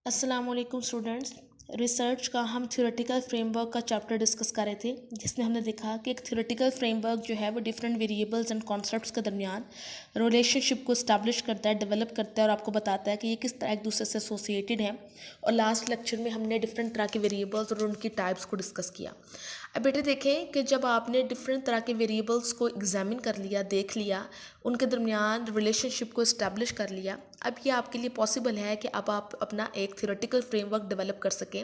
अस्सलाम वालेकुम students. Research का हम थ्योरेटिकल फ्रेमवर्क का चैप्टर डिस्कस कर रहे थे, जिसमें हमने देखा कि एक थ्योरेटिकल फ्रेमवर्क जो है वो डिफरेंट वेरिएबल्स एंड कॉन्सेप्ट्स के दरमियान रिलेशनशिप को इस्टेब्लिश करता है, डेवलप करता है और आपको बताता है कि ये किस तरह एक दूसरे से एसोसिएटेड है। और लास्ट लेक्चर में हमने डिफरेंट तरह के वेरिएबल्स और उनकी टाइप्स को डिस्कस किया। अब बेटे देखें कि जब आपने डिफरेंट तरह के वेरिएबल्स को एग्जामिन कर लिया, देख लिया, उनके दरमियान रिलेशनशिप को इस्टेब्लिश कर लिया, अब ये आपके लिए पॉसिबल है कि अब आप अपना एक थ्योरेटिकल फ्रेमवर्क डेवलप कर सकें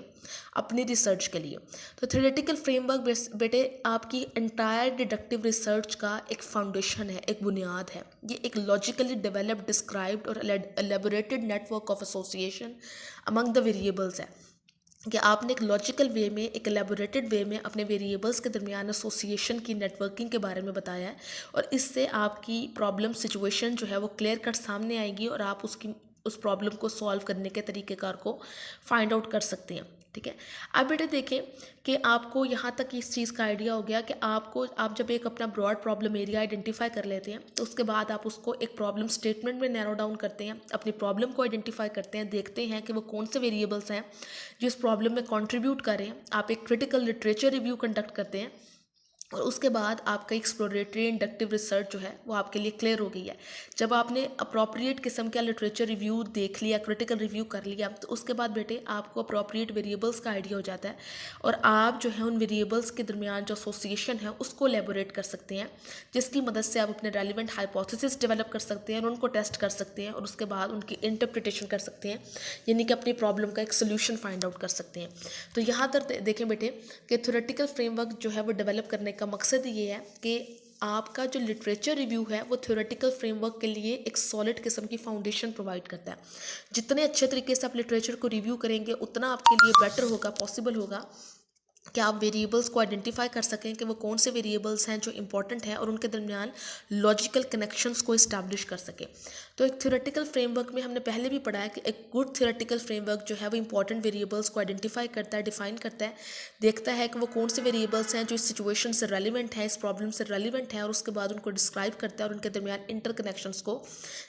अपनी रिसर्च के लिए। तो थ्योरेटिकल फ्रेमवर्क बेटे आपकी एंटायर डिडक्टिव रिसर्च का एक फाउंडेशन है, एक बुनियाद है। ये एक लॉजिकली डेवलप्ड, डिस्क्राइब्ड और elaborated network of association among the variables है कि आपने एक लॉजिकल वे में, एक एलेबोरेटेड वे में अपने वेरिएबल्स के दरमियान एसोसिएशन की नेटवर्किंग के बारे में बताया है। और इससे आपकी प्रॉब्लम सिचुएशन जो है वो क्लियर कट सामने आएगी और आप उस प्रॉब्लम को सॉल्व करने के तरीक़ेकार को फाइंड आउट कर सकते हैं। ठीक है, अब बेटे देखें कि आपको यहाँ तक इस चीज़ का आइडिया हो गया कि आप जब एक अपना ब्रॉड प्रॉब्लम एरिया आइडेंटिफाई कर लेते हैं तो उसके बाद आप उसको एक प्रॉब्लम स्टेटमेंट में नैरो डाउन करते हैं, अपनी प्रॉब्लम को आइडेंटिफाई करते हैं, देखते हैं कि वो कौन से वेरिएबल्स हैं जो इस प्रॉब्लम में कंट्रीब्यूट करें। आप एक क्रिटिकल लिटरेचर रिव्यू कंडक्ट करते हैं और उसके बाद आपका एक्सप्लोरेटरी इंडक्टिव रिसर्च जो है वो आपके लिए क्लियर हो गई है। जब आपने अप्रोप्रिएट किस्म का लिटरेचर रिव्यू देख लिया, क्रिटिकल रिव्यू कर लिया, तो उसके बाद बेटे आपको अप्रोप्रिएट वेरिएबल्स का आइडिया हो जाता है और आप जो है उन वेरिएबल्स के दरमियान जो एसोसिएशन है उसको एलेबोरेट कर सकते हैं, जिसकी मदद से आप अपने रेलिवेंट हाइपोथेसिस डेवलप कर सकते हैं और उनको टेस्ट कर सकते हैं और उसके बाद उनकी इंटरप्रिटेशन कर सकते हैं, यानी कि अपनी प्रॉब्लम का एक सोल्यूशन फाइंड आउट कर सकते हैं। तो यहाँ तक देखें बेटे कि थ्योरेटिकल फ्रेमवर्क जो है वो डेवलप करने का मकसद ये है कि आपका जो लिटरेचर रिव्यू है वो थ्योरेटिकल फ्रेमवर्क के लिए एक सॉलिड किस्म की फाउंडेशन प्रोवाइड करता है। जितने अच्छे तरीके से आप लिटरेचर को रिव्यू करेंगे उतना आपके लिए बेटर होगा, पॉसिबल होगा कि आप वेरिएबल्स को आइडेंटिफाई कर सकें कि वो कौन से वेरिएबल्स हैं जो इंपॉर्टेंट हैं और उनके दरमियान लॉजिकल कनेक्शंस को इस्टेब्लिश कर सकें। तो एक थ्योरेटिकल फ्रेमवर्क में हमने पहले भी पढ़ा है कि एक गुड थ्योरेटिकल फ्रेमवर्क जो है वो इंपॉर्टेंट वेरिएबल्स को आइडेंटिफाई करता है, डिफाइन करता है, देखता है कि वो कौन से वेरिएबल्स हैं जो इस सिचुएशन से रेलिवेंट हैं, इस प्रॉब्लम से रेलिवेंट हैं, और उसके बाद उनको डिस्क्राइब करता है और उनके दरमियान इंटरकनेक्शंस को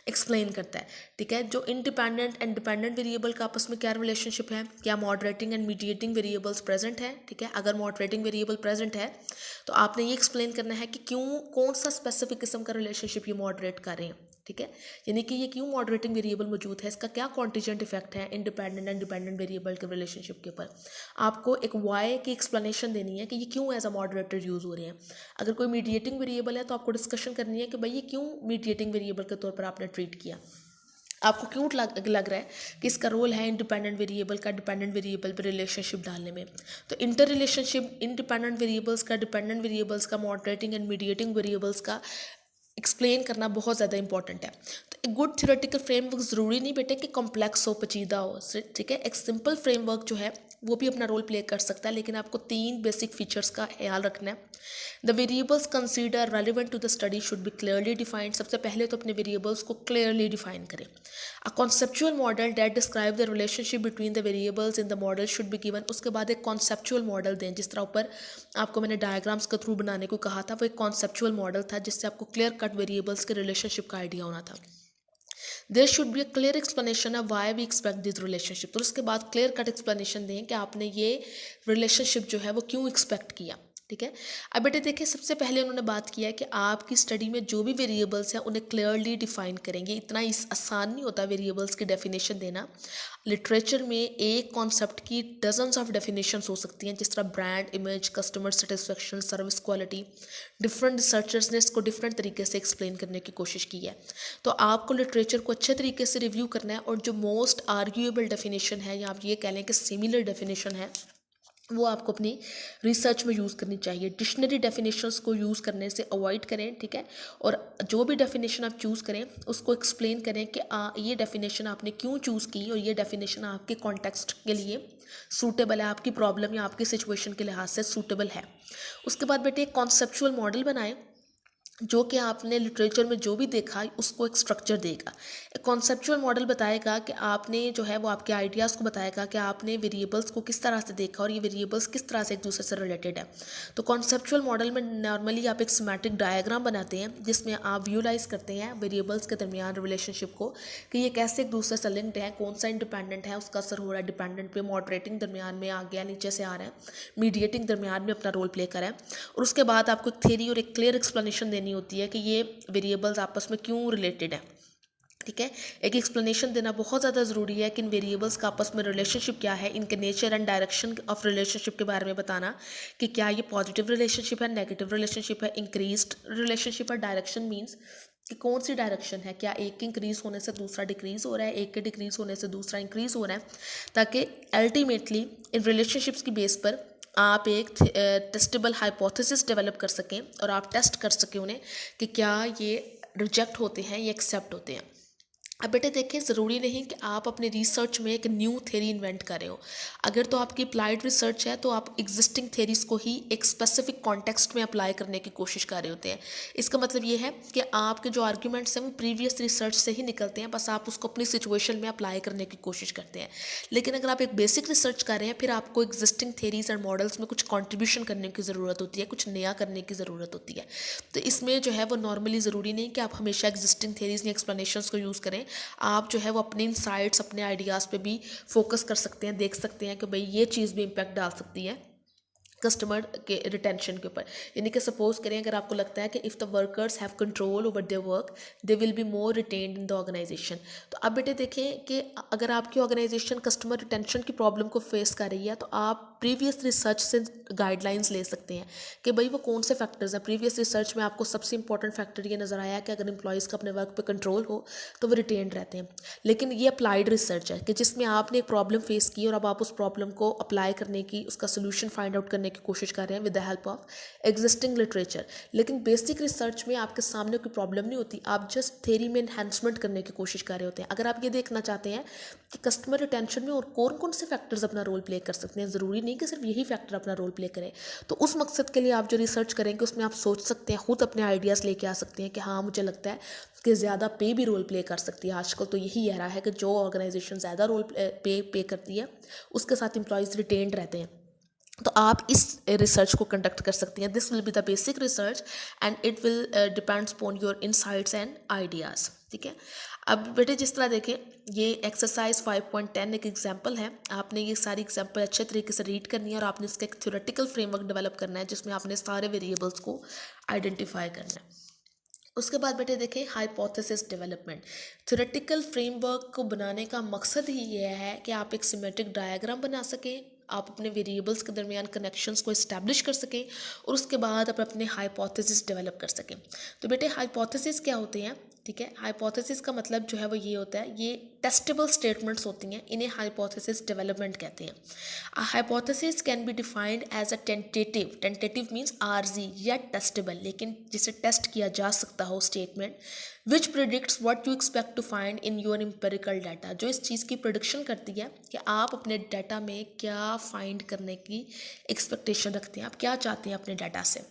एक्सप्लेन करता है। ठीक है, जो इंडिपेंडेंट एंड डिपेंडेंट वेरिएबल का आपस में क्या रिलेशनशिप है, क्या moderating and mediating variables present है। ठीक है, अगर मॉडरेटिंग वेरिएबल प्रेजेंट है तो आपने ये एक्सप्लेन करना है कि क्यों, कौन सा स्पेसिफिक किस्म का रिलेशनशिप ये मॉडरेट कर रहे हैं। ठीक है, यानी कि ये क्यों मॉडरेटिंग वेरिएबल मौजूद है, इसका क्या कॉन्टीजेंट इफेक्ट है इंडिपेंडेंट एंड डिपेंडेंट वेरिएबल के रिलेशनशिप के ऊपर। आपको एक वाई की एक्सप्लेनेशन देनी है कि ये क्यों एज अ मॉडरेटर यूज़ हो रहे हैं। अगर कोई मीडिएटिंग वेरिएबल है तो आपको डिस्कशन करनी है कि भाई ये क्यों मीडिएटिंग वेरिएबल के तौर पर आपने ट्रीट किया, आपको क्यों लग रहा है कि इसका रोल है इंडिपेंडेंट वेरिएबल का डिपेंडेंट वेरिएबल पर रिलेशनशिप डालने में। तो इंटर रिलेशनशिप इंडिपेंडेंट वेरिएबल्स का, डिपेंडेंट वेरिएबल्स का, मॉडरेटिंग एंड मीडिएटिंग वेरिएबल्स का एक्सप्लेन करना बहुत ज़्यादा इंपॉर्टेंट है। तो एक गुड थ्योरेटिकल फ्रेमवर्क ज़रूरी नहीं बेटे कि कॉम्प्लेक्स हो, पेचीदा हो। ठीक है, एक सिंपल फ्रेमवर्क जो है वो भी अपना रोल प्ले कर सकता है, लेकिन आपको 3 बेसिक फीचर्स का ख्याल रखना है। The variables consider relevant to the study should be clearly defined. सबसे पहले तो अपने वेरिएबल्स को क्लियरली डिफाइन करें। A conceptual model that describe the relationship between the variables in the model should be given. उसके बाद एक कॉन्सेप्चुअल मॉडल दें, जिस तरह ऊपर आपको मैंने डायग्राम्स के थ्रू बनाने को कहा था, वो एक कॉन्सेप्चुअल मॉडल था जिससे आपको क्लियर कट वेरिएबल्स के रिलेशनशिप का आइडिया होना था। There should be a clear explanation of why we expect this relationship. तो उसके बाद क्लियर कट एक्सप्लेनेशन दें कि आपने ये रिलेशनशिप जो है वो क्यों एक्सपेक्ट किया। ठीक है, अब बेटे देखिए, सबसे पहले उन्होंने बात किया है कि आपकी स्टडी में जो भी वेरिएबल्स हैं उन्हें क्लियरली डिफाइन करेंगे। इतना आसान नहीं होता वेरिएबल्स की डेफिनेशन देना। लिटरेचर में एक कॉन्सेप्ट की डजन्स ऑफ डेफिनेशंस हो सकती हैं, जिस तरह brand image, customer satisfaction, service quality. Different researchers ने इसको डिफरेंट तरीके से एक्सप्लेन करने की कोशिश की है। तो आपको लिटरेचर को अच्छे तरीके से रिव्यू करना है और जो मोस्ट आर्ग्यूएबल डेफिनेशन है, या आप ये कह लें कि सिमिलर डेफिनेशन है, वो आपको अपनी रिसर्च में यूज़ करनी चाहिए। डिक्शनरी डेफिनेशंस को यूज़ करने से अवॉइड करें। ठीक है, और जो भी डेफिनेशन आप चूज़ करें उसको एक्सप्लेन करें कि ये डेफिनेशन आपने क्यों चूज़ की और ये डेफिनेशन आपके कॉन्टेक्स्ट के लिए सूटेबल है, आपकी प्रॉब्लम या आपकी सिचुएशन के लिहाज से सूटेबल है। उसके बाद बेटे एक कॉन्सेप्चुअल मॉडल बनाएं जो कि आपने लिटरेचर में जो भी देखा उसको एक स्ट्रक्चर देगा। एक कॉन्सेप्चुअल मॉडल बताएगा कि आपने जो है वो आपके आइडियाज़ को बताएगा कि आपने वेरिएबल्स को किस तरह से देखा और ये वेरिएबल्स किस तरह से एक दूसरे से रिलेटेड है। तो कॉन्सेप्चुअल मॉडल में नॉर्मली आप एक सिमेट्रिक डायग्राम बनाते हैं जिसमें आप विजुलाइज करते हैं वेरिएबल्स के दरमियान रिलेशनशिप को कि ये कैसे एक दूसरे से लिंक्ड है, कौन सा इंडिपेंडेंट है, उसका असर हो रहा है डिपेंडेंट पे, मॉडरेटिंग दरमियान में आ गया, नीचे से आ रहा है, मीडिएटिंग दरमियान में अपना रोल प्ले करा है। और उसके बाद आपको एक थ्योरी और एक क्लियर एक्सप्लेनेशन देनी होती है कि ये वेरिएबल्स आपस में क्यों रिलेटेड है। ठीक है, एक एक्सप्लेनेशन देना बहुत ज़्यादा ज़रूरी है कि इन वेरिएबल्स का आपस में रिलेशनशिप क्या है, इनके nature and direction of relationship के बारे में बताना कि क्या ये पॉजिटिव रिलेशनशिप है, नेगेटिव रिलेशनशिप है, इंक्रीज्ड रिलेशनशिप है। डायरेक्शन मीन्स कि कौन सी डायरेक्शन है, क्या एक के इंक्रीज़ होने से दूसरा डिक्रीज़ हो रहा है, एक के डिक्रीज़ होने से दूसरा इंक्रीज़ हो रहा है, ताकि अल्टीमेटली इन रिलेशनशिप्स की बेस पर आप एक टेस्टेबल हाइपोथेसिस डेवलप कर सकें और आप टेस्ट कर सकें उन्हें कि क्या ये रिजेक्ट होते हैं या एक्सेप्ट होते हैं। अब बेटे देखें, ज़रूरी नहीं कि आप अपने रिसर्च में एक न्यू थ्योरी इन्वेंट कर रहे हो। अगर तो आपकी अप्लाइड रिसर्च है तो आप एग्जिस्टिंग थ्योरीज को ही एक स्पेसिफिक कॉन्टेक्स्ट में अप्लाई करने की कोशिश कर रहे होते हैं। इसका मतलब ये है कि आपके जो आर्ग्यूमेंट्स हैं वो प्रीवियस रिसर्च से ही निकलते हैं, बस आप उसको अपनी सिचुएशन में अप्लाई करने की कोशिश करते हैं। लेकिन अगर आप एक बेसिक रिसर्च कर रहे हैं फिर आपको एग्जिस्टिंग थ्योरीज एंड मॉडल्स में कुछ कॉन्ट्रीब्यूशन करने की ज़रूरत होती है, कुछ नया करने की ज़रूरत होती है। तो इसमें जो है वो नॉर्मली ज़रूरी नहीं कि आप हमेशा एग्जिस्टिंग थ्योरीज या एक्सप्लेनेशंस को यूज़ करें। आप जो है वो अपने इनसाइट्स, अपने आइडियाज़ पे भी फोकस कर सकते हैं, देख सकते हैं कि भाई ये चीज़ भी इम्पैक्ट डाल सकती है कस्टमर के रिटेंशन के ऊपर। यानी कि सपोज करें अगर आपको लगता है कि if the workers have control over their work they will be more retained in the organisation. तो अब बेटे देखें कि अगर आपकी ऑर्गेनाइजेशन कस्टमर रिटेंशन की प्रॉब्लम को फेस कर रही है तो आप प्रीवियस रिसर्च से गाइडलाइंस ले सकते हैं कि भाई वो कौन से फैक्टर्स हैं। प्रीवियस रिसर्च में आपको सबसे इंपॉर्टेंट फैक्टर ये नज़र आया कि अगर एम्प्लॉयज़ का अपने वर्क पे कंट्रोल हो तो वो रिटेन्ड रहते हैं। लेकिन ये अप्लाइड रिसर्च है कि जिसमें आपने एक प्रॉब्लम फेस की और अब आप उस प्रॉब्लम को अप्लाई करने की, उसका सोल्यूशन फाइंड आउट करने की कोशिश कर रहे हैं with the help of existing literature. लेकिन बेसिक रिसर्च में आपके सामने कोई प्रॉब्लम नहीं होती, आप जस्ट थ्योरी में एनहांसमेंट करने की कोशिश कर रहे होते हैं। अगर आप ये देखना चाहते हैं कि कस्टमर रिटेंशन में और कौन कौन से फैक्टर्स अपना रोल प्ले कर सकते हैं, ज़रूरी नहीं कि सिर्फ यही फैक्टर अपना रोल प्ले करें, तो उस मकसद के लिए आप जो रिसर्च करेंगे उसमें आप सोच सकते हैं, खुद अपने आइडियाज़ लेके आ सकते हैं कि हाँ मुझे लगता है कि ज़्यादा पे भी रोल प्ले कर सकती है। आजकल तो यही एरा है कि जो ऑर्गेनाइजेशन ज़्यादा रोल पे करती है उसके साथ एम्प्लॉयज़ रिटेन्ड रहते हैं। तो आप इस रिसर्च को कंडक्ट कर सकती हैं। This will be the basic research and it will depends upon your insights and ideas. ठीक है, अब बेटे जिस तरह देखें ये एक्सरसाइज 5.10 एक एग्जांपल है। आपने ये सारी एग्जांपल अच्छे तरीके से रीड करनी है और आपने इसका एक थ्योरेटिकल फ्रेमवर्क डेवलप करना है जिसमें आपने सारे वेरिएबल्स को आइडेंटिफाई करना है। उसके बाद बेटे देखें हाइपोथेसिस डेवलपमेंट। थ्योरेटिकल फ्रेमवर्क को बनाने का मकसद ही ये है कि आप एक सिमेट्रिक डायग्राम बना सकें, आप अपने वेरिएबल्स के दरमियान कनेक्शंस को इस्टेब्लिश कर सकें और उसके बाद आप अपने हाइपोथेसिस डेवलप कर सकें। तो बेटे हाइपोथेसिस क्या होते हैं? ठीक है, हाइपोथेसिस का मतलब जो है वो ये होता है, ये टेस्टेबल स्टेटमेंट्स होती हैं, इन्हें हाइपोथेसिस डेवलपमेंट कहते हैं। A hypothesis can be defined as a tentative means आरजी या टेस्टेबल, लेकिन जिसे टेस्ट किया जा सकता हो statement which predicts what you expect to find in your empirical data, जो इस चीज़ की प्रोडिक्शन करती है कि आप अपने डाटा में क्या फाइंड करने की एक्सपेक्टेशन रखते हैं, आप क्या चाहते हैं अपने डाटा से।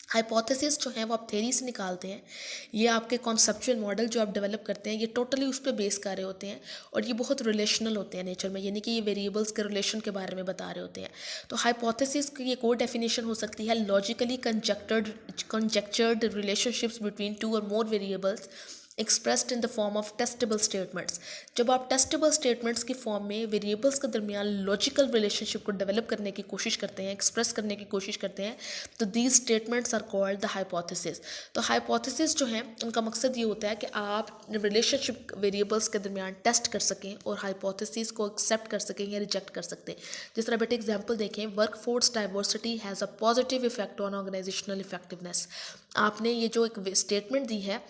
हाइपोथेसिस जो है वो आप थ्योरी से निकालते हैं, ये आपके कॉन्सेप्चुअल मॉडल जो आप डेवलप करते हैं ये टोटली उस पर बेस कर रहे होते हैं और ये बहुत रिलेशनल होते हैं नेचर में, यानी कि ये वेरिएबल्स के रिलेशन के बारे में बता रहे होते हैं। तो हाइपोथेसिस की एक और डेफिनेशन हो सकती है लॉजिकली कंजेक्चर्ड रिलेशनशिप्स बिटवीन टू और मोर variables expressed in the form of testable statements. जब आप टेस्टेबल स्टेटमेंट्स की फॉर्म में वेरिएबल्स के दरमियान लॉजिकल रिलेशनशिप को डेवलप करने की कोशिश करते हैं, एक्सप्रेस करने की कोशिश करते हैं, तो these statements are called the hypothesis. तो हाइपोथेसिस जो है उनका मकसद ये होता है कि आप रिलेशनशिप वेरिएबल्स के दरमियान टेस्ट कर सकें और हाइपोथेसिस को एक्सेप्ट कर सकें या रिजेक्ट कर सकते हैं। जिस तरह बेटे एग्जाम्पल देखें, work force diversity has a positive effect on organisational effectiveness. आपने ये जो एक स्टेटमेंट दी है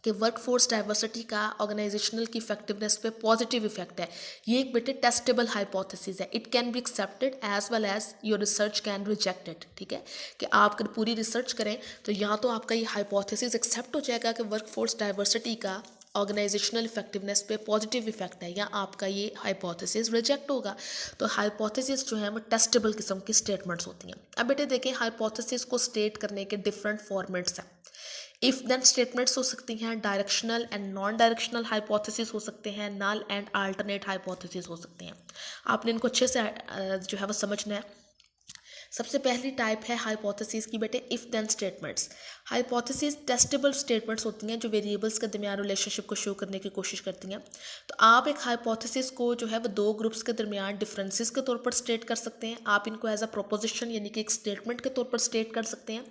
कि वर्क फोर्स डाइवर्सिटी का ऑर्गेनाइजेशनल की इफेक्टिवनेस पे पॉजिटिव इफेक्ट है, ये एक बेटे टेस्टेबल हाइपोथेसिस है। It can be accepted as well as your research can reject it. ठीक है, कि आप अगर पूरी रिसर्च करें तो यहाँ तो आपका ये हाइपोथेसिस एक्सेप्ट हो जाएगा कि वर्क फोर्स डाइवर्सिटी का ऑर्गेनाइजेशनल इफेक्टिवनेस पे पॉजिटिव इफेक्ट है, या आपका ये हाइपोथेसिस रिजेक्ट होगा। तो हाइपोथेसिस जो है वो टेस्टेबल किस्म की स्टेटमेंट्स होती हैं। अब बेटे देखें, हाइपोथेसिस को स्टेट करने के डिफरेंट फॉर्मेट्स हैं। इफ देन स्टेटमेंट्स हो सकती हैं, directional and non directional hypothesis हो सकते हैं, नल एंड अल्टरनेट हाइपोथेसिस हो सकते हैं। आपने इनको अच्छे से जो है वो समझना है। सबसे पहली टाइप है हाइपोथेसिस की बेटे if then statements. Hypothesis testable statements होती हैं जो वेरिएबल्स के दरमियान रिलेशनशिप को शो करने की कोशिश करती हैं। तो आप एक हाइपोथेसिस को जो है वो दो ग्रुप्स के दरमियान डिफरेंसेस के तौर पर स्टेट कर सकते हैं। आप इनको एज अ प्रोपोजिशन यानी कि एक स्टेटमेंट के तौर पर स्टेट कर सकते हैं,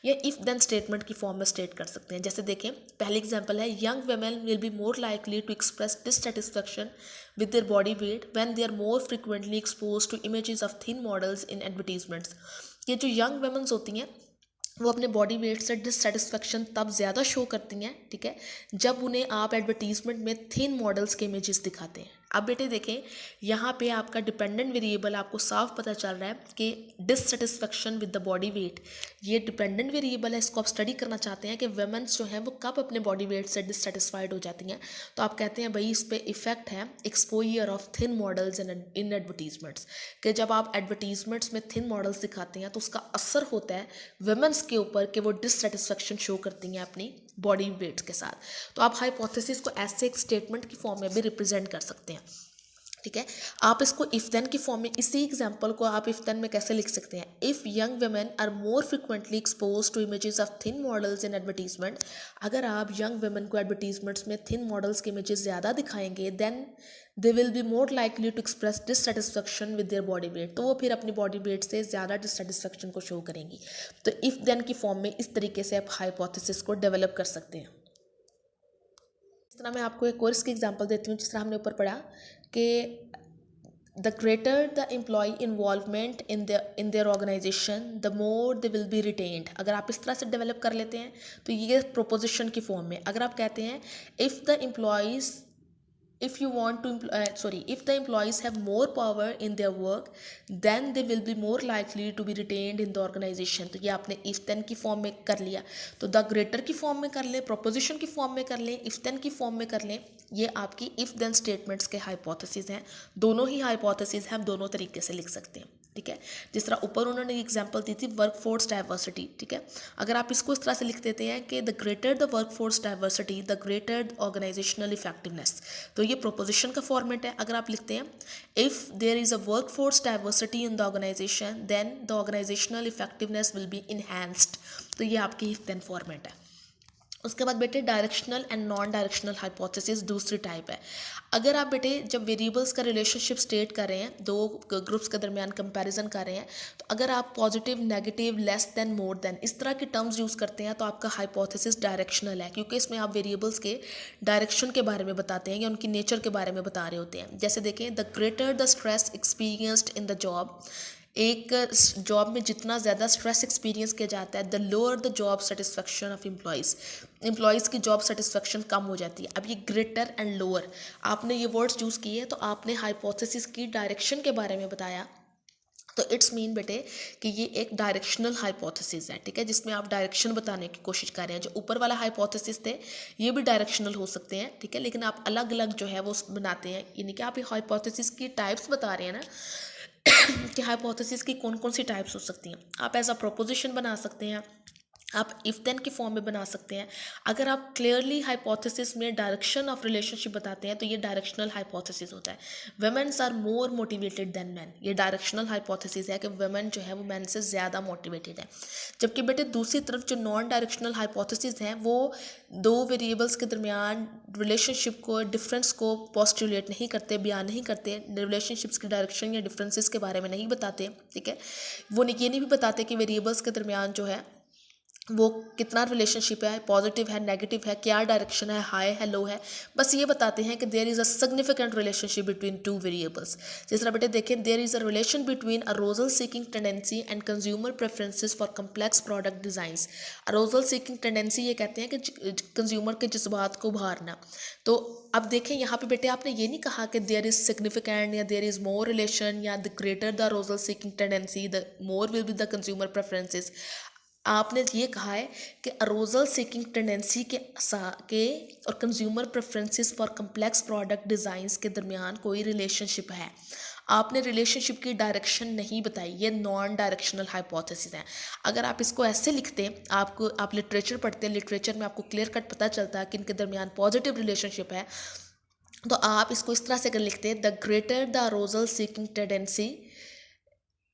या इफ देन स्टेटमेंट की फॉर्म में स्टेट कर सकते हैं। जैसे देखें, पहली एग्जाम्पल है, young women will be more likely to express dissatisfaction with their body weight when they are more frequently exposed to images of thin models in advertisements। ये जो यंग वेमेंस होती हैं वो अपने बॉडी वेट से dissatisfaction तब ज़्यादा show करती हैं, ठीक है, जब उन्हें आप एडवर्टीजमेंट में थिन मॉडल्स के इमेजेस दिखाते हैं। अब बेटे देखें, यहाँ पे आपका डिपेंडेंट वेरिएबल आपको साफ पता चल रहा है कि dissatisfaction with the body weight, ये डिपेंडेंट वेरिएबल है। इसको आप स्टडी करना चाहते हैं कि वेमेंस जो हैं वो कब अपने बॉडी वेट से डिससेटिस्फाइड हो जाती हैं। तो आप कहते हैं भाई इस पर इफेक्ट है exposure of thin models in advertisements, कि जब आप एडवर्टीजमेंट्स में थिन मॉडल्स दिखाते हैं तो उसका असर होता है वेमेंस के ऊपर कि वो डिससेटिस्फेक्शन शो करती हैं अपनी बॉडी वेट्स के साथ। तो आप हाइपोथेसिस को ऐसे एक स्टेटमेंट की फॉर्म में भी रिप्रेजेंट कर सकते हैं, ठीक है। आप इसको इफ देन की फॉर्म में, इसी एग्जांपल को आप इफ देन में कैसे लिख सकते हैं, if young women are more frequently expose to images of thin models in advertisement. अगर आप यंग वुमेन को एडवर्टीजमेंट्स में थिन मॉडल्स के इमेजेस ज़्यादा दिखाएंगे, then they will be more likely to express dissatisfaction with their body weight. तो वो फिर अपनी बॉडी वेट से ज़्यादा डिससेटिस्फेक्शन को शो करेंगी। तो इफ देन की फॉर्म में इस तरीके से आप हाइपोथेसिस को डेवलप कर सकते हैं। इस तरह मैं आपको एक कोर्स की एग्जांपल देती हूँ। जिस तरह हमने ऊपर पढ़ा कि the greater the employee involvement in their organization, the more they will be retained। अगर आप इस तरह से डेवलप कर लेते हैं तो ये प्रोपोजिशन की फॉर्म में अगर आप कहते हैं if the employees if you want to if the employees have more power in their work, then they will be more likely to be retained in the organization। तो ये आपने if then की form में कर लिया। तो the greater की form में कर लें, proposition की फॉर्म में कर लें, if then की फॉर्म में कर लें। ये आपकी if then statements के हाइपोथेसिस हैं। दोनों ही हाइपोथेसिस हम दोनों तरीके से लिख सकते हैं, ठीक है। जिस तरह ऊपर उन्होंने एग्जांपल दी थी वर्कफोर्स डाइवर्सिटी, ठीक है। अगर आप इसको इस तरह से लिख देते हैं कि the greater the workforce diversity the greater organisational effectiveness, तो ये प्रोपोजिशन का फॉर्मेट है। अगर आप लिखते हैं if there is a workforce diversity in the organisation, then the organisational effectiveness will be enhanced. तो ये आपकी इफ देन फॉर्मेट है। उसके बाद बेटे directional and non directional hypothesis दूसरी टाइप है। अगर आप बेटे जब वेरिएबल्स का रिलेशनशिप स्टेट कर रहे हैं, दो ग्रुप्स के दरमियान कंपैरिजन कर रहे हैं, तो अगर आप positive, negative, less than, more than इस तरह के टर्म्स यूज़ करते हैं तो आपका हाइपोथेसिस डायरेक्शनल है, क्योंकि इसमें आप वेरिएबल्स के डायरेक्शन के बारे में बताते हैं या उनकी नेचर के बारे में बता रहे होते हैं। जैसे देखें, the greater the stress experienced in the job, एक जॉब में जितना ज़्यादा स्ट्रेस एक्सपीरियंस किया जाता है, the lower the job satisfaction of employees की जॉब सेटिस्फेक्शन कम हो जाती है। अब ये ग्रेटर एंड लोअर आपने ये वर्ड्स यूज़ किए, तो आपने हाइपोथेसिस की डायरेक्शन के बारे में बताया। तो इट्स मीन बेटे कि ये एक डायरेक्शनल हाइपोथेसिस है, ठीक है, जिसमें आप डायरेक्शन बताने की कोशिश कर रहे हैं। जो ऊपर वाला हाइपोथेसिस थे ये भी डायरेक्शनल हो सकते हैं, ठीक है, लेकिन आप अलग अलग जो है वो बनाते हैं। यानी कि आप ये हाइपोथेसिस की टाइप्स बता रहे हैं ना कि हाइपोथेसिस की कौन कौन सी टाइप्स हो सकती हैं। आप एज अ प्रोपोजिशन बना सकते हैं, आप इफ देन की फॉर्म में बना सकते हैं। अगर आप क्लियरली हाइपोथेसिस में डायरेक्शन ऑफ रिलेशनशिप बताते हैं तो ये डायरेक्शनल हाइपोथेसिस होता है। Women's are more motivated than man, ये डायरेक्शनल हाइपोथेसिस है कि वुमेन जो है वो मैन से ज़्यादा मोटिवेटेड है। जबकि बेटे दूसरी तरफ जो नॉन डायरेक्शनल हाइपोथेसिस हैं वो दो वेरिएबल्स के दरमियान रिलेशनशिप को, डिफरेंस को पोस्टुलेट नहीं करते, बयान नहीं करते, रिलेशनशिप्स की डायरेक्शन या डिफरेंसेस के बारे में नहीं बताते, ठीक है। वो ये नहीं भी बताते कि वेरिएबल्स के दरमियान जो है वो कितना रिलेशनशिप है, पॉजिटिव है, नेगेटिव है, क्या डायरेक्शन है, हाई है, लो है। बस ये बताते हैं कि there is a significant relationship between two variables. जिस तरह बेटे देखें, there is a relation between arousal seeking tendency and consumer preferences for complex product designs. Arousal seeking tendency ये कहते हैं कि कंज्यूमर के जज्बात को उभारना। तो अब देखें यहाँ पे बेटे आपने ये नहीं कहा कि देयर इज़ सिग्निफिकेंट या देयर इज़ मोर रिलेशन या the greater the arousal seeking tendency the more will be the consumer preferences. आपने ये कहा है कि अरोजल सीकिंग टेंडेंसी के और consumer preferences for complex product designs के दरमियान कोई रिलेशनशिप है। आपने रिलेशनशिप की डायरेक्शन नहीं बताई, ये नॉन डायरेक्शनल हाइपोथेसिस है। अगर आप इसको ऐसे लिखते, आप लिटरेचर पढ़ते हैं, लिटरेचर में आपको क्लियर कट पता चलता है कि इनके दरमियान पॉजिटिव रिलेशनशिप है, तो आप इसको इस तरह से अगर लिखते हैं, the greater the arousal seeking tendency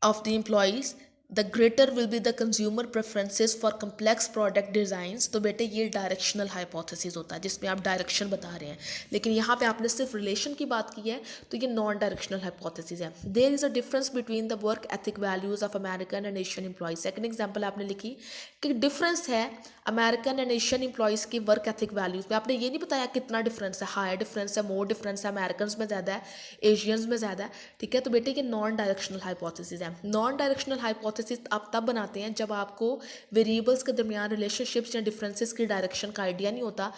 of the employees, the greater will be the consumer preferences for complex product designs। तो बेटे ये डायरेक्शनल हाइपोथेसिस होता है जिसमें आप डायरेक्शन बता रहे हैं, लेकिन यहाँ पे आपने सिर्फ रिलेशन की बात की है, तो ये नॉन डायरेक्शनल हाइपोथेसिस है। There is a difference between the work ethic values of American and Asian employees. Second example आपने लिखी कि डिफरेंस है अमेरिकन एंड एशियन एम्प्लॉयज़ की वर्क एथिक वैल्यूज़ में। आपने ये नहीं बताया कितना डिफरेंस है, हायर डिफरेंस है, मोर डिफरेंस है, अमेरिकन में ज़्यादा है, एशियंस में ज़्यादा है, ठीक है। तो बेटे ये नॉन डायरेक्शनल हाइपोथेसिस है। नॉन डायरेक्शनल हाइपोथेसिस आप तब बनाते हैं जब आपको वेरिएबल्स के दरमियान रिलेशनशिप्स या डिफरेंसेस की डायरेक्शन का आइडिया नहीं होता।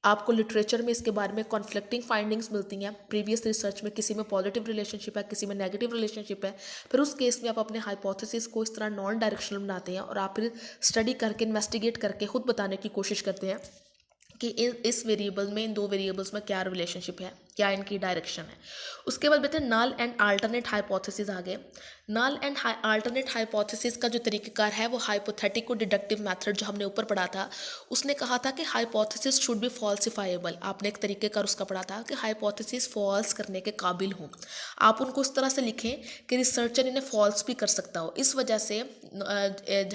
आपको लिटरेचर में इसके बारे में कॉन्फ्लिक्टिंग फाइंडिंग्स मिलती हैं, प्रीवियस रिसर्च में किसी में पॉजिटिव रिलेशनशिप है, किसी में नेगेटिव रिलेशनशिप है, फिर उस केस में आप अपने हाइपोथेसिस को इस तरह नॉन डायरेक्शनल बनाते हैं और आप फिर स्टडी करके इन्वेस्टिगेट करके खुद बताने की कोशिश करते हैं कि इस वेरिएबल में, इन दो वेरिएबल्स में क्या रिलेशनशिप है, क्या इनकी डायरेक्शन है। उसके बाद बेटे नल एंड अल्टरनेट हाइपोथेसिस आ गए। नल एंड अल्टरनेट हाइपोथेसिस का जो तरीक़ाकार है वो हाइपोथेटिको डिडक्टिव मेथड जो हमने ऊपर पढ़ा था, उसने कहा था कि हाइपोथेसिस शुड बी फॉल्सिफाइबल। आपने एक तरीक़ेकार उसका पढ़ा था कि हाइपोथेसिस फॉल्स करने के काबिल हों। आप उनको उस तरह से लिखें कि रिसर्चर इन्हें फॉल्स भी कर सकता हो। इस वजह से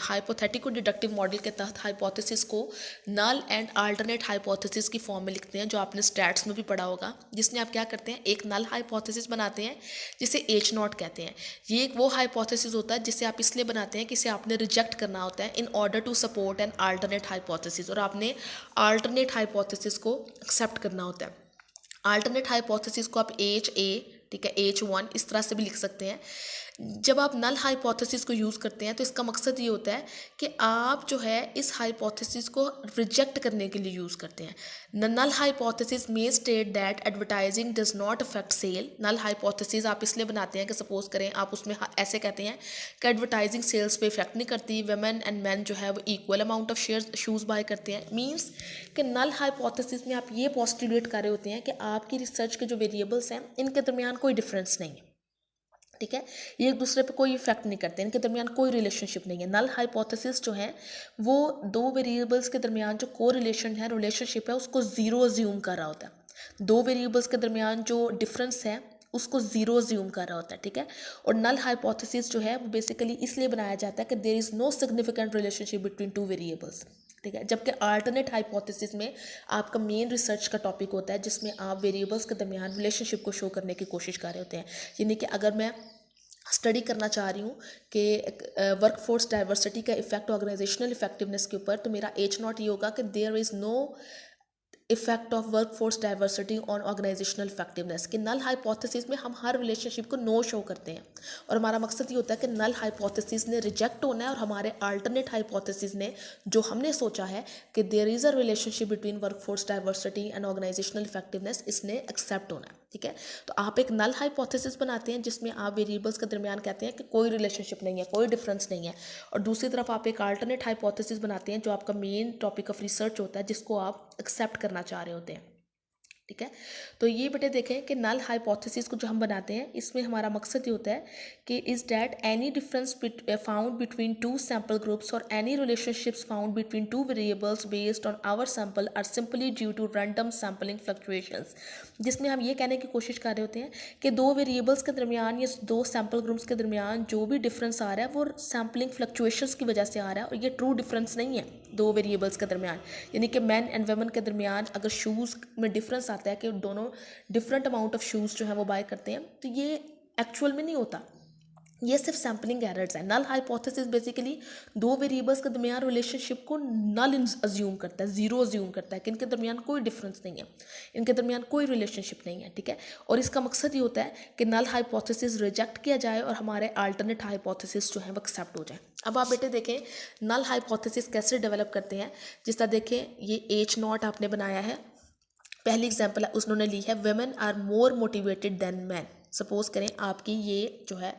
हाइपोथेटिको डिडक्टिव मॉडल के तहत हाइपोथेसिस को नल एंड अल्टरनेट हाइपोथेसिस की फॉर्म में लिखते हैं, जो आपने स्टैट्स में भी पढ़ा होगा, जिसमें आप क्या करते हैं, एक नल हाइपोथेसिस बनाते हैं जिसे H नॉट कहते हैं। ये एक वो हाइपोथेसिस होता है जिसे आप इसलिए बनाते हैं कि इसे आपने रिजेक्ट करना होता है in order to support an alternate hypothesis, और आपने अल्टरनेट हाइपोथेसिस को एक्सेप्ट करना होता है। अल्टरनेट हाइपोथेसिस को आप HA, ठीक है, H1 इस तरह से भी लिख सकते हैं। जब आप नल हाइपोथेसिस को यूज़ करते हैं तो इसका मकसद ये होता है कि आप जो है इस हाइपोथेसिस को रिजेक्ट करने के लिए यूज़ करते हैं। Null hypothesis may state that advertising does not affect sale. Null hypothesis आप इसलिए बनाते हैं कि सपोज करें आप उसमें ऐसे कहते हैं कि एडवर्टाइजिंग सेल्स पे इफेक्ट नहीं करती, वेमेन एंड मैन जो है वो equal amount of share shoes buy करते हैं। मीन्स कि नल हाइपोथेसिस में आप ये पोस्टुलेट कर रहे होते हैं कि आपकी रिसर्च के जो वेरिएबल्स हैं इनके दरमियान कोई डिफरेंस नहीं है, ठीक है, ये एक दूसरे पे कोई इफेक्ट नहीं करते, इनके दरमियान कोई रिलेशनशिप नहीं है। नल हाइपोथेसिस जो है वो दो वेरिएबल्स के दरमियान जो को रिलेशन है, रिलेशनशिप है, उसको ज़ीरो अज्यूम कर रहा होता है। दो वेरिएबल्स के दरमियान जो डिफरेंस है उसको ज़ीरो अज्यूम कर रहा होता है, ठीक है। और नल हाइपोथेसिस जो है वो बेसिकली इसलिए बनाया जाता है कि there is no significant relationship between two variables, ठीक है। जबकि अल्टरनेट हाइपोथेसिस में आपका मेन रिसर्च का टॉपिक होता है जिसमें आप वेरिएबल्स के दरमियान रिलेशनशिप को शो करने की कोशिश कर रहे होते हैं। यानी कि अगर मैं स्टडी करना चाह रही हूँ कि वर्क फोर्स डाइवर्सिटी का इफेक्ट ऑर्गेनाइजेशनल इफेक्टिवनेस के ऊपर, तो मेरा H नॉट ये होगा कि there is no effect of work force diversity on organisational effectiveness. कि नल हाइपोथेसिस में हम हर रिलेशनशिप को नो शो करते हैं और हमारा मकसद ये होता है कि नल हाइपोथेसिस ने रिजेक्ट होना है और हमारे अल्टरनेट हाइपोथेसिस ने, जो हमने सोचा है कि there is a relationship between work force diversity and organisational effectiveness, इसने एक्सेप्ट होना है, ठीक है। तो आप एक नल हाइपोथेसिस बनाते हैं जिसमें आप वेरिएबल्स के दरमियान कहते हैं कि कोई रिलेशनशिप नहीं है, कोई डिफरेंस नहीं है, और दूसरी तरफ आप एक अल्टरनेट हाइपोथेसिस बनाते हैं जो आपका मेन टॉपिक ऑफ रिसर्च होता है, जिसको आप एक्सेप्ट करना चाह रहे होते हैं, ठीक है। तो ये बेटे देखें कि नल हाइपोथेसिस को जो हम बनाते हैं इसमें हमारा मकसद ये होता है कि is that any difference found between two sample groups और any relationships found between two variables based on our sample are simply due to random sampling fluctuations. जिसमें हम ये कहने की कोशिश कर रहे होते हैं कि दो वेरिएबल्स के दरमियान या दो सैम्पल ग्रुप्स के दरमियान जो भी डिफरेंस आ रहा है वो सैम्पलिंग फ्लक्चुएशंस की वजह से आ रहा है, और ये ट्रू डिफरेंस नहीं है दो वेरिएबल्स के दरमियान। यानी कि मैन एंड वेमन के दरमियान अगर शूज़ में डिफरेंस आता है कि दोनों डिफरेंट अमाउंट ऑफ शूज़ जो है वो बाय करते हैं, तो ये एक्चुअल में नहीं होता, ये सिर्फ सैम्पलिंग एरर्स है। नल हाइपोथेसिस बेसिकली दो वेरिएबल्स के दरमियान रिलेशनशिप को नल अज्यूम करता है, ज़ीरो अज्यूम करता है कि इनके दरमियान कोई डिफरेंस नहीं है, इनके दरमियान कोई रिलेशनशिप नहीं है, ठीक है। और इसका मकसद ये होता है कि नल हाइपोथेसिस रिजेक्ट किया जाए और हमारे अल्टरनेट हाइपोथेसिस जो है वो एक्सेप्ट हो जाए। अब आप बेटे देखें नल हाइपोथेसिस कैसे डेवलप करते हैं। जिस तरह देखें ये H नॉट आपने बनाया है, पहली एग्जाम्पल उन्होंने ली है, women are more motivated than man. Suppose करें आपकी ये जो है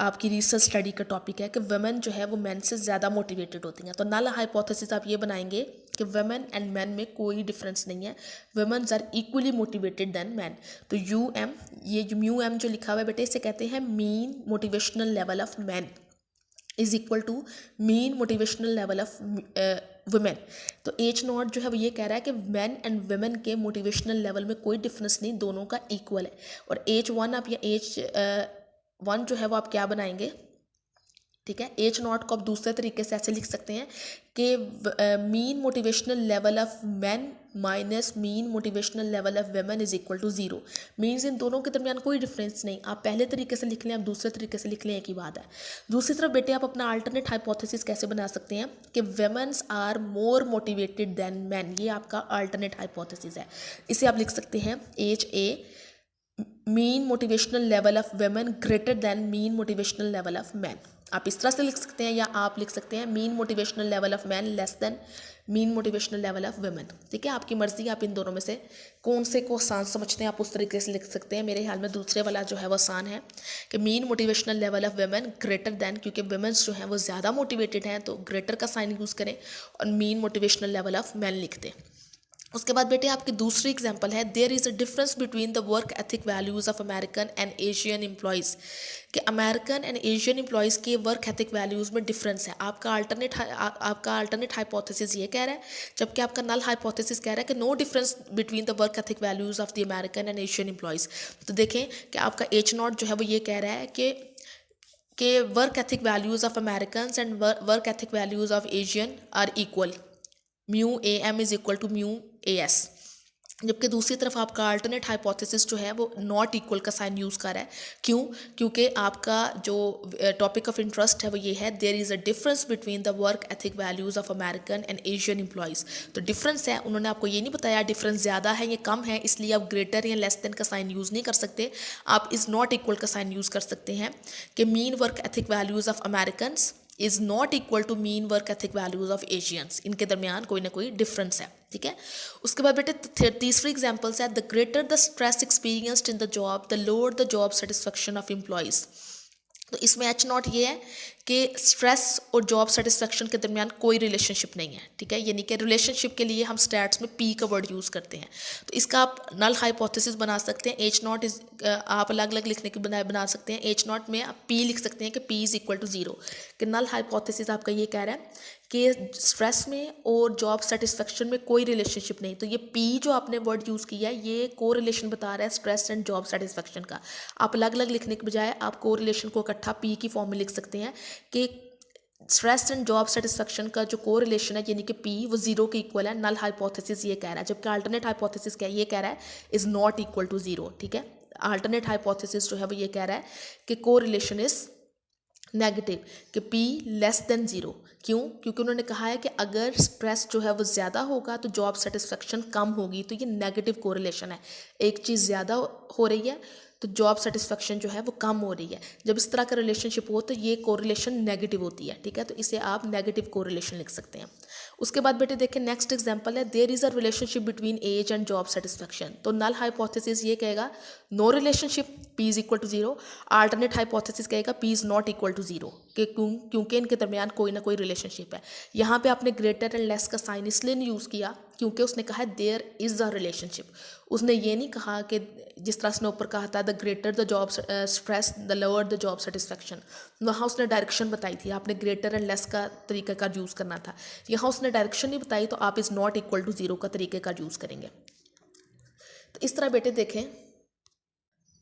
आपकी रिसर्च स्टडी का टॉपिक है कि वुमेन जो है वो मेन से ज़्यादा मोटिवेटेड होती हैं। तो नल हाइपोथेसिस आप ये बनाएंगे कि वुमेन एंड मैन में कोई डिफरेंस नहीं है, women's are equally motivated than man. तो यू एम, ये जो म्यू एम जो लिखा हुआ है बेटे, इसे कहते हैं mean motivational level of man is equal to mean motivational level of women. तो एच नॉट जो है वो ये कह रहा है कि मैन एंड वुमेन के मोटिवेशनल लेवल में कोई डिफरेंस नहीं, दोनों का इक्वल है। और एच वन आप या एच वन जो है वो आप क्या बनाएंगे, ठीक है, एच नॉट को आप दूसरे तरीके से ऐसे लिख सकते हैं कि mean motivational level of man minus mean motivational level of women is equal to 0। Means इन दोनों के दरमियान कोई डिफरेंस नहीं, आप पहले तरीके से लिख लें, आप दूसरे तरीके से लिख लें, एक ही बात है। दूसरी तरफ बेटे आप अपना अल्टरनेट हाइपोथेसिस कैसे बना सकते हैं कि womens are more motivated than man, ये आपका अल्टरनेट हाइपोथेसिस है। इसे आप लिख सकते हैं H A mean motivational level of women greater than mean motivational level of man. आप इस तरह से लिख सकते हैं, या आप लिख सकते हैं mean motivational level of man less than mean motivational level of women. ठीक है, आपकी मर्जी, आप इन दोनों में से कौन से को आसान समझते हैं आप उस तरीके से लिख सकते हैं। मेरे ख्याल में दूसरे वाला जो है वो आसान है कि mean motivational level of women greater than, क्योंकि वुमेन्स जो हैं वो ज़्यादा मोटिवेटेड हैं तो ग्रेटर का साइन यूज़ करें और mean motivational level of man लिख दें। उसके बाद बेटे आपकी दूसरी एग्जांपल है, there is a difference between the work ethic values of American and Asian employees, कि अमेरिकन एंड एशियन एम्प्लॉयज़ के वर्क एथिक वैल्यूज़ में डिफरेंस है। आपका अल्टरनेट हाइपोथेसिस ये कह रहा है, जबकि आपका नल हाइपोथेसिस कह रहा है कि no difference between the work ethic values of the American and Asian employees. तो देखें कि आपका एच नॉट जो है वो ये कह रहा है कि work ethic values of American and work ethic values of Asian are equal, mu A M is equal to mu A S. जबकि दूसरी तरफ आपका अल्टरनेट हाइपोथेसिस जो है वो नॉट इक्वल का साइन यूज़ कर रहा है। क्यों? क्योंकि आपका जो टॉपिक ऑफ इंटरेस्ट है वो ये है, there is a difference between the work ethic values of American and Asian employees. तो डिफरेंस है, उन्होंने आपको ये नहीं बताया डिफरेंस ज़्यादा है या कम है, इसलिए आप ग्रेटर या लेस देन का साइन यूज़ नहीं कर सकते। आप इज़ नॉट इक्वल का साइन यूज़ कर सकते हैं कि mean work ethic values of American is not equal to mean work ethic values of Asians, इनके दरमियान कोई ना कोई डिफरेंस है। ठीक है, उसके बाद बेटे तीसरी एग्जांपल्स है, the greater the stress experienced in the job the lower the job satisfaction of employees. तो इसमें एच नॉट ये है कि स्ट्रेस और जॉब सेटिस्फेक्शन के दरमियान कोई रिलेशनशिप नहीं है। ठीक है, यानी कि रिलेशनशिप के लिए हम स्टैट्स में पी का वर्ड यूज़ करते हैं। तो इसका आप नल हाइपोथेसिस बना सकते हैं, एच नॉट इज आप अलग अलग लिखने के बना सकते हैं। एच नॉट में आप पी लिख सकते हैं कि पी इज़ इक्वल टू 0, कि नल हाइपोथेसिस आपका ये कह रहा है कि स्ट्रेस में और जॉब सेटिस्फेक्शन में कोई रिलेशनशिप नहीं। तो ये पी जो आपने वर्ड यूज़ किया है ये को रिलेशन बता रहा है स्ट्रेस एंड जॉब सेटिस्फेक्शन का। आप अलग अलग लिखने के बजाय आप को रिलेशन को इकट्ठा पी की फॉर्म में लिख सकते हैं कि स्ट्रेस एंड जॉब सेटिस्फेक्शन का जो को रिलेशन है यानी कि पी वो 0 के इक्वल है। नल हाइपोथेसिस ये कह रहा है, जबकि अल्टरनेट हाइपोथेसिस क्या ये कह रहा है इज़ नॉट इक्वल टू 0। ठीक है, अल्टरनेट हाइपोथेसिस जो है वो ये कह रहा है कि को रिलेशन इज़ नेगेटिव, कि पी लेस देन 0। क्यों? क्योंकि उन्होंने कहा है कि अगर स्ट्रेस जो है वो ज़्यादा होगा तो जॉब सेटिस्फेक्शन कम होगी। तो ये नेगेटिव कोरिलेशन है, एक चीज़ ज़्यादा हो रही है तो जॉब सेटिस्फेक्शन जो है वो कम हो रही है। जब इस तरह का रिलेशनशिप हो तो ये कोरिलेशन नेगेटिव होती है। ठीक है, तो इसे आप नेगेटिव कोरिलेशन लिख सकते हैं। उसके बाद बेटे देखें नेक्स्ट एग्जांपल है, there is a relationship between age and job satisfaction. तो नल हाइपोथेसिस ये कहेगा no relationship, P is equal to 0। Alternate hypothesis कहेगा P is not equal to 0, क्योंकि इनके दरमियान कोई ना कोई रिलेशनशिप है। यहाँ पे आपने ग्रेटर एंड लेस का साइन इसलिए नहीं यूज़ किया क्योंकि उसने कहा है देयर इज़ अ रिलेशनशिप। उसने ये नहीं कहा कि जिस तरह उसने ऊपर कहा था the greater the job stress the lower the job satisfaction, वहाँ उसने डायरेक्शन बताई थी, आपने ग्रेटर एंड लेस का तरीका का यूज़ करना था। यहाँ उसने डायरेक्शन नहीं बताई तो आप इज़ नॉट इक्वल टू 0 का तरीके का यूज़ करेंगे। तो इस तरह बेटे देखें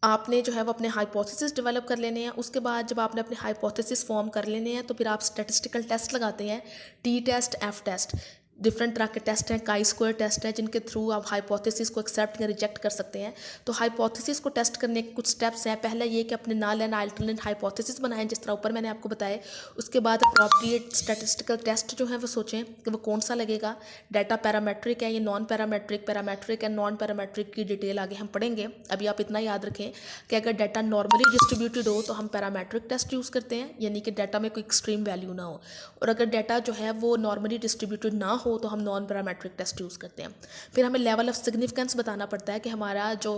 आपने जो है वो अपने हाइपोथेसिस डेवलप कर लेने हैं। उसके बाद जब आपने अपने हाइपोथेसिस फॉर्म कर लेने हैं तो फिर आप स्टैटिस्टिकल टेस्ट लगाते हैं, T test, F test, different तरह के टेस्ट हैं, काई स्क्वायर टेस्ट है जिनके थ्रू आप हाइपोथेसिस को एक्सेप्ट या रिजेक्ट कर सकते हैं। तो हाइपोथेसिस को टेस्ट करने के कुछ स्टेप्स हैं। पहला ये कि अपने नल एंड अल्टरनेट हाइपोथेसिस बनाएं जिस तरह ऊपर मैंने आपको बताया। उसके बाद अप्रोप्रिएट स्टैटिस्टिकल टेस्ट जो है वो सोचें कि वो कौन सा लगेगा, डाटा पैरामेट्रिक है या non parametric, parametric and non parametric की डिटेल आगे हम पढ़ेंगे। अभी आप इतना याद रखें कि अगर डाटा नॉर्मली डिस्ट्रीब्यूटेड हो तो हम पैरामेट्रिक टेस्ट यूज़ करते हैं, यानी कि डाटा में कोई एक्सट्रीम वैल्यू ना हो। और अगर डाटा जो है वो नॉर्मली डिस्ट्रीब्यूटेड ना हो हो तो हम नॉन पैरामेट्रिक टेस्ट यूज़ करते हैं। फिर हमें लेवल ऑफ सिग्निफिकेंस बताना पड़ता है कि हमारा जो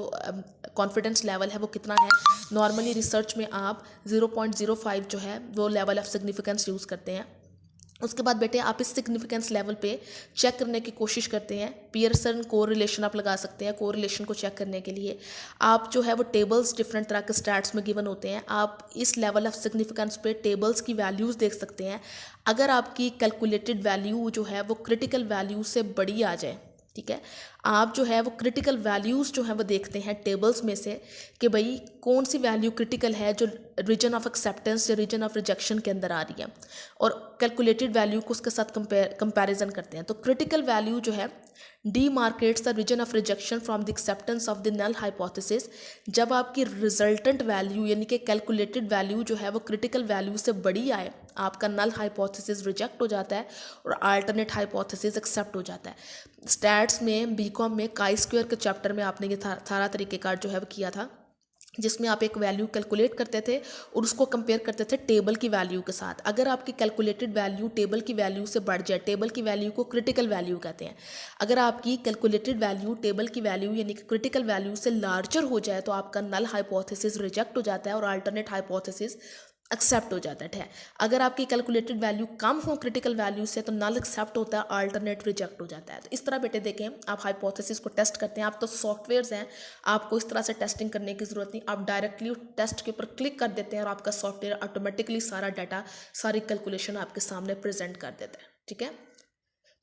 कॉन्फिडेंस लेवल है वो कितना है। नॉर्मली रिसर्च में आप 0.05 जो है वो लेवल ऑफ सिग्निफिकेंस यूज़ करते हैं। उसके बाद बेटे आप इस सिग्निफिकेंस लेवल पे चेक करने की कोशिश करते हैं। पियर्सन कोरिलेशन आप लगा सकते हैं। कोरिलेशन को चेक करने के लिए आप जो है वो टेबल्स डिफरेंट तरह के स्टैट्स में गिवन होते हैं। आप इस लेवल ऑफ सिग्निफिकेंस पे टेबल्स की वैल्यूज़ देख सकते हैं। अगर आपकी कैलकुलेटेड वैल्यू जो है वो क्रिटिकल वैल्यू से बड़ी आ जाए, ठीक है, आप जो है वो क्रिटिकल वैल्यूज़ जो है वो देखते हैं टेबल्स में से कि भाई कौन सी वैल्यू क्रिटिकल है जो रीजन ऑफ एक्सेप्टेंस या रीजन ऑफ रिजेक्शन के अंदर आ रही है, और कैलकुलेटेड वैल्यू को उसके साथ कंपैरिजन करते हैं। तो क्रिटिकल वैल्यू जो है demarcates the region of rejection from the acceptance of the null hypothesis। जब आपकी रिजल्टेंट वैल्यू यानी कि कैलकुलेटेड वैल्यू जो है वो क्रिटिकल वैल्यू से बड़ी आए, आपका नल हाइपोथेसिस रिजेक्ट हो जाता है और अल्टरनेट हाइपोथेसिस एक्सेप्ट हो जाता है। स्टैट्स में बीकॉम में काई स्क्वायर के चैप्टर में आपने ये सारा तरीक़ेकार जो है वो किया था, जिसमें आप एक वैल्यू कैलकुलेट करते थे और उसको कंपेयर करते थे टेबल की वैल्यू के साथ। अगर आपकी कैलकुलेटेड वैल्यू टेबल की वैल्यू से बढ़ जाए, टेबल की वैल्यू को क्रिटिकल वैल्यू कहते हैं, अगर आपकी कैलकुलेटेड वैल्यू टेबल की वैल्यू यानी कि क्रिटिकल वैल्यू से लार्जर हो जाए तो आपका नल हाइपोथेसिस रिजेक्ट हो जाता है और अल्टरनेट हाइपोथेसिस एक्सेप्ट हो जाता है। अगर आपकी कैलकुलेटेड वैल्यू कम हो क्रिटिकल वैल्यू से तो नल एक्सेप्ट होता है, अल्टरनेट रिजेक्ट हो जाता है। तो इस तरह बेटे देखें, आप हाइपोथेसिस को टेस्ट करते हैं। आप तो सॉफ्टवेयर्स हैं, आपको इस तरह से टेस्टिंग करने की ज़रूरत नहीं। आप डायरेक्टली टेस्ट के ऊपर क्लिक कर देते हैं और आपका सॉफ्टवेयर ऑटोमेटिकली सारा डाटा, सारी कैलकुलेशन आपके सामने प्रेजेंट कर देता है। ठीक है,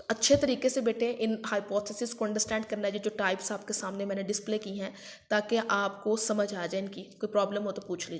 तो अच्छे तरीके से बेटे इन हाइपोथेसिस को अंडरस्टैंड करना है। जो टाइप्स आपके सामने मैंने डिस्प्ले की हैं, ताकि आपको समझ आ जाए इनकी। कोई प्रॉब्लम हो तो पूछ लीजिए।